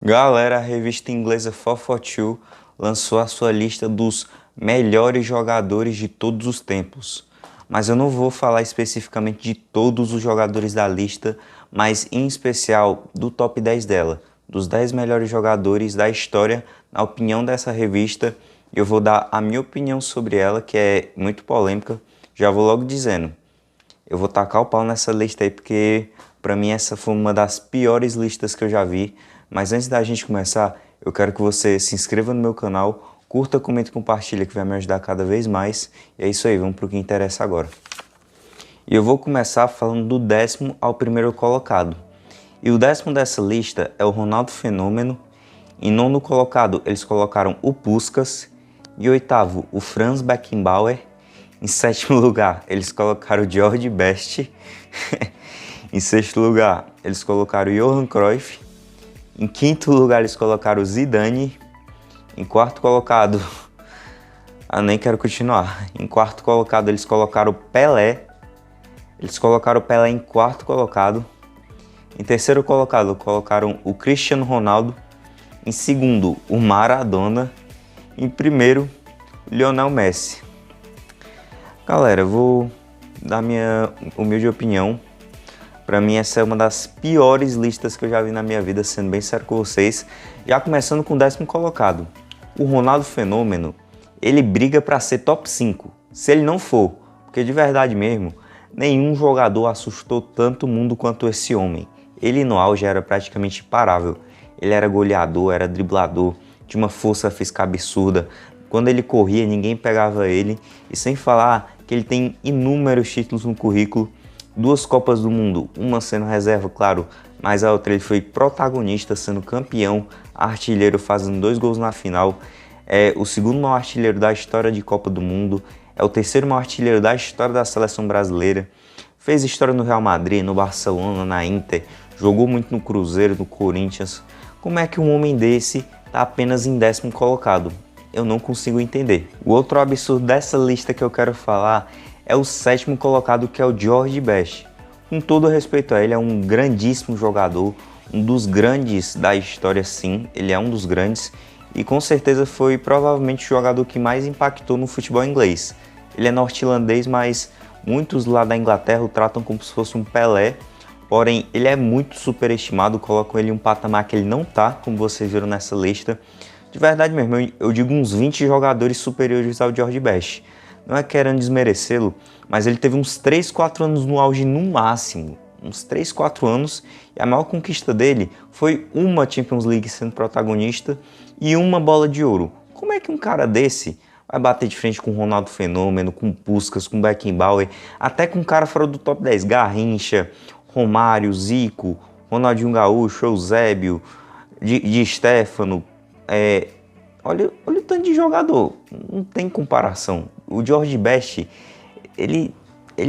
Galera, a revista inglesa 442 lançou a sua lista dos melhores jogadores de todos os tempos. Mas eu não vou falar especificamente de todos os jogadores da lista, mas em especial do top 10 dela, dos 10 melhores jogadores da história, na opinião dessa revista. Eu vou dar a minha opinião sobre ela, que é muito polêmica. Já vou logo dizendo, eu vou tacar o pau nessa lista aí, porque pra mim essa foi uma das piores listas que eu já vi. Mas antes da gente começar, eu quero que você se inscreva no meu canal, curta, comenta e compartilha, que vai me ajudar cada vez mais. E é isso aí, vamos pro que interessa agora. E eu vou começar falando do 10º ao primeiro colocado. E o 10º dessa lista é o Ronaldo Fenômeno. Em 9º colocado, eles colocaram o Puskás. Em 8º, o Franz Beckenbauer. Em 7º lugar, eles colocaram o George Best. Em 6º lugar, eles colocaram o Johan Cruyff. Em 5º lugar, eles colocaram o Zidane. Em 4º colocado... nem quero continuar. Em 4º colocado, eles colocaram o Pelé. Eles colocaram o Pelé em 4º colocado. Em 3º colocado, colocaram o Cristiano Ronaldo. Em 2º, o Maradona. Em 1º, o Lionel Messi. Galera, eu vou dar minha humilde opinião. Pra mim, essa é uma das piores listas que eu já vi na minha vida, sendo bem sério com vocês. Já começando com o 10º colocado. O Ronaldo Fenômeno, ele briga pra ser top 5. Se ele não for, porque de verdade mesmo, nenhum jogador assustou tanto o mundo quanto esse homem. Ele no auge era praticamente imparável. Ele era goleador, era driblador, tinha uma força física absurda. Quando ele corria, ninguém pegava ele. E sem falar que ele tem inúmeros títulos no currículo. 2 Copas do Mundo, uma sendo reserva, claro, mas a outra ele foi protagonista, sendo campeão, artilheiro, fazendo 2 gols na final. É o 2º maior artilheiro da história de Copa do Mundo, é o 3º maior artilheiro da história da seleção brasileira. Fez história no Real Madrid, no Barcelona, na Inter, jogou muito no Cruzeiro, no Corinthians. Como é que um homem desse está apenas em 10º colocado? Eu não consigo entender. O outro absurdo dessa lista que eu quero falar é o 7º colocado, que é o George Best. Com todo respeito a ele, é um grandíssimo jogador, um dos grandes da história, sim, ele é um dos grandes, e com certeza foi provavelmente o jogador que mais impactou no futebol inglês. Ele é norte-irlandês, mas muitos lá da Inglaterra o tratam como se fosse um Pelé, porém ele é muito superestimado, colocam ele em um patamar que ele não tá, como vocês viram nessa lista. De verdade mesmo, eu digo uns 20 jogadores superiores ao George Best. Não é querendo desmerecê-lo, mas ele teve uns 3, 4 anos no auge no máximo. Uns 3, 4 anos. E a maior conquista dele foi uma Champions League sendo protagonista e uma bola de ouro. Como é que um cara desse vai bater de frente com o Ronaldo Fenômeno, com o Puskás, com o Beckenbauer, até com um cara fora do top 10? Garrincha, Romário, Zico, Ronaldinho Gaúcho, Eusébio, Di Stéfano. Olha o tanto de jogador, não tem comparação. O George Best, ele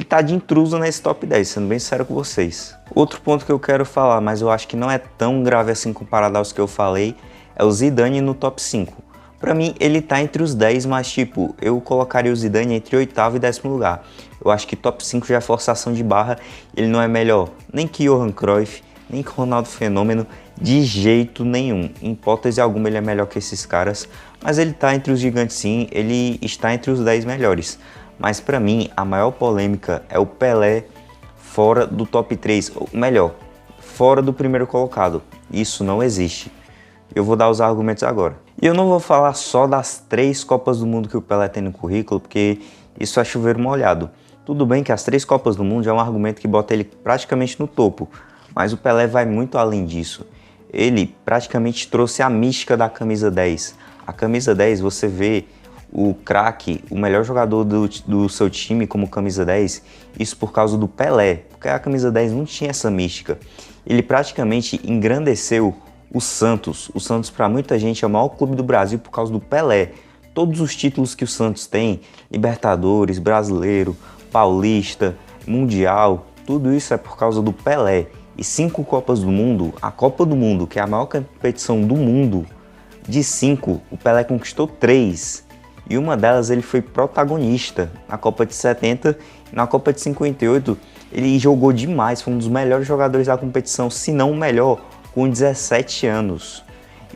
tá de intruso nesse top 10, sendo bem sério com vocês. Outro ponto que eu quero falar, mas eu acho que não é tão grave assim comparado aos que eu falei, é o Zidane no top 5. Pra mim, ele tá entre os 10, mas tipo, eu colocaria o Zidane entre 8º e 10º lugar. Eu acho que top 5 já é forçação de barra, ele não é melhor nem que Johan Cruyff, nem que Ronaldo Fenômeno, de jeito nenhum. Em hipótese alguma ele é melhor que esses caras, mas ele tá entre os gigantes sim, ele está entre os 10 melhores. Mas pra mim, a maior polêmica é o Pelé fora do top 3, ou melhor, fora do primeiro colocado. Isso não existe. Eu vou dar os argumentos agora. E eu não vou falar só das 3 Copas do Mundo que o Pelé tem no currículo, porque isso é chover molhado. Tudo bem que as 3 Copas do Mundo já é um argumento que bota ele praticamente no topo, mas o Pelé vai muito além disso. Ele praticamente trouxe a mística da camisa 10. A camisa 10, você vê o craque, o melhor jogador do seu time como camisa 10, isso por causa do Pelé, porque a camisa 10 não tinha essa mística. Ele praticamente engrandeceu o Santos. O Santos, para muita gente, é o maior clube do Brasil por causa do Pelé. Todos os títulos que o Santos tem, Libertadores, Brasileiro, Paulista, Mundial, tudo isso é por causa do Pelé. E 5 Copas do Mundo, a Copa do Mundo, que é a maior competição do mundo, de 5, o Pelé conquistou 3. E uma delas ele foi protagonista na Copa de 70 e na Copa de 58. Ele jogou demais, foi um dos melhores jogadores da competição, se não o melhor, com 17 anos.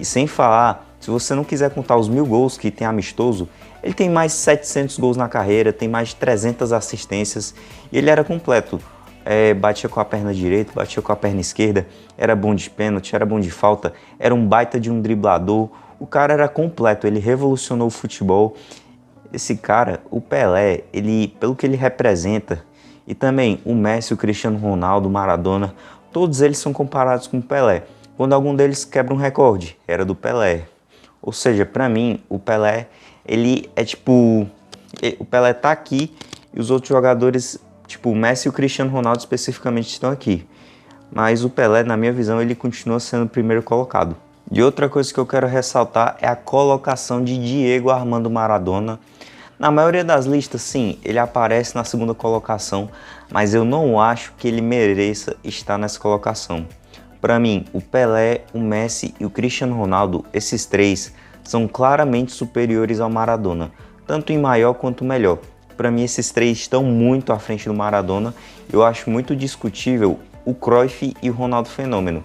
E sem falar, se você não quiser contar os 1000 gols que tem amistoso, ele tem mais de 700 gols na carreira, tem mais de 300 assistências e ele era completo. Batia com a perna direita, batia com a perna esquerda, era bom de pênalti, era bom de falta, era um baita de um driblador. O cara era completo, ele revolucionou o futebol. Esse cara, o Pelé, pelo que ele representa, e também o Messi, o Cristiano Ronaldo, o Maradona, todos eles são comparados com o Pelé. Quando algum deles quebra um recorde, era do Pelé. Ou seja, pra mim, o Pelé, ele é tipo... O Pelé tá aqui e os outros jogadores, tipo o Messi e o Cristiano Ronaldo especificamente, estão aqui. Mas o Pelé, na minha visão, ele continua sendo o primeiro colocado. E outra coisa que eu quero ressaltar é a colocação de Diego Armando Maradona. Na maioria das listas, sim, ele aparece na segunda colocação, mas eu não acho que ele mereça estar nessa colocação. Para mim, o Pelé, o Messi e o Cristiano Ronaldo, esses três, são claramente superiores ao Maradona, tanto em maior quanto melhor. Para mim, esses três estão muito à frente do Maradona. Eu acho muito discutível o Cruyff e o Ronaldo Fenômeno.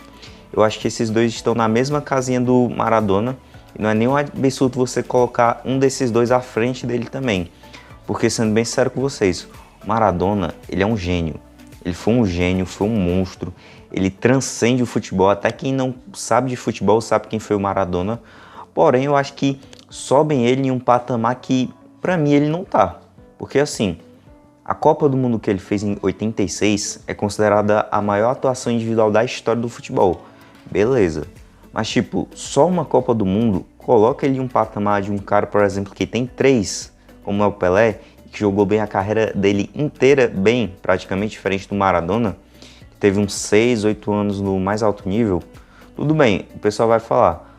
Eu acho que esses dois estão na mesma casinha do Maradona e não é nenhum absurdo você colocar um desses dois à frente dele também. Porque, sendo bem sério com vocês, o Maradona, ele é um gênio. Ele foi um gênio, foi um monstro. Ele transcende o futebol. Até quem não sabe de futebol sabe quem foi o Maradona. Porém, eu acho que sobem ele em um patamar que, pra mim, ele não tá. Porque, assim, a Copa do Mundo que ele fez em 86 é considerada a maior atuação individual da história do futebol. Beleza. Mas, tipo, só uma Copa do Mundo coloca ele em um patamar de um cara, por exemplo, que tem 3, como é o Pelé, que jogou bem a carreira dele inteira bem, praticamente diferente do Maradona, que teve uns 6, 8 anos no mais alto nível. Tudo bem, o pessoal vai falar,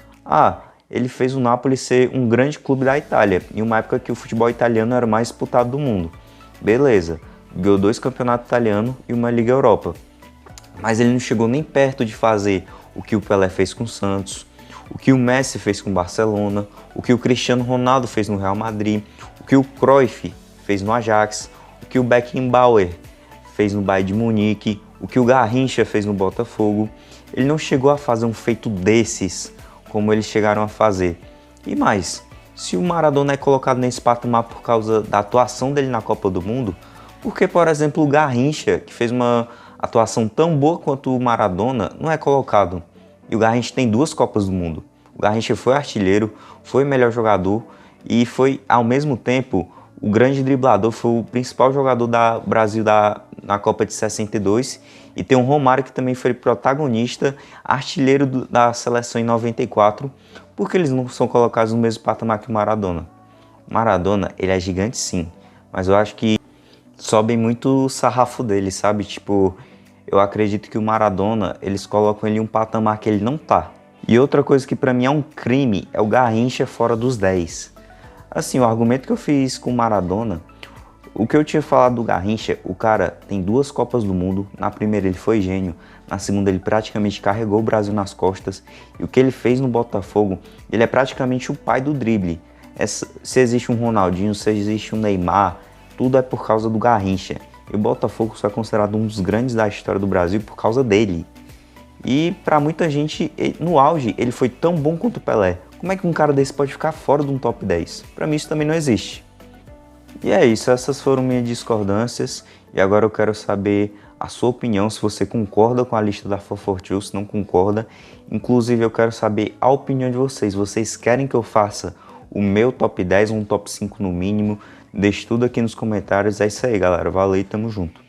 ele fez o Napoli ser um grande clube da Itália, em uma época que o futebol italiano era o mais disputado do mundo. Beleza, ganhou 2 campeonatos italianos e uma Liga Europa. Mas ele não chegou nem perto de fazer o que o Pelé fez com o Santos, o que o Messi fez com o Barcelona, o que o Cristiano Ronaldo fez no Real Madrid, o que o Cruyff fez no Ajax, o que o Beckenbauer fez no Bayern de Munique, o que o Garrincha fez no Botafogo. Ele não chegou a fazer um feito desses como eles chegaram a fazer. E mais, se o Maradona é colocado nesse patamar por causa da atuação dele na Copa do Mundo, por que, por exemplo, o Garrincha, que fez uma atuação tão boa quanto o Maradona, não é colocado? E o Garrincha tem 2 Copas do Mundo. O Garrincha foi artilheiro, foi melhor jogador e foi, ao mesmo tempo, o grande driblador, foi o principal jogador do Brasil na Copa de 62. E tem o Romário, que também foi protagonista, artilheiro da seleção em 94. Por que eles não são colocados no mesmo patamar que o Maradona? O Maradona, ele é gigante sim, mas eu acho que sobe muito o sarrafo dele, sabe? Tipo, eu acredito que o Maradona, eles colocam ele em um patamar que ele não tá. E outra coisa que pra mim é um crime é o Garrincha fora dos 10. Assim, o argumento que eu fiz com o Maradona, o que eu tinha falado do Garrincha, o cara tem 2 Copas do Mundo, na primeira ele foi gênio, na segunda ele praticamente carregou o Brasil nas costas, e o que ele fez no Botafogo, ele é praticamente o pai do drible. Se existe um Ronaldinho, se existe um Neymar, tudo é por causa do Garrincha. E o Botafogo só é considerado um dos grandes da história do Brasil por causa dele. E pra muita gente, no auge, ele foi tão bom quanto o Pelé. Como é que um cara desse pode ficar fora de um top 10? Pra mim isso também não existe. E é isso, essas foram minhas discordâncias. E agora eu quero saber a sua opinião, se você concorda com a lista da 442, se não concorda. Inclusive eu quero saber a opinião de vocês. Vocês querem que eu faça o meu top 10 ou um top 5 no mínimo? Deixe tudo aqui nos comentários. É isso aí, galera. Valeu e tamo junto.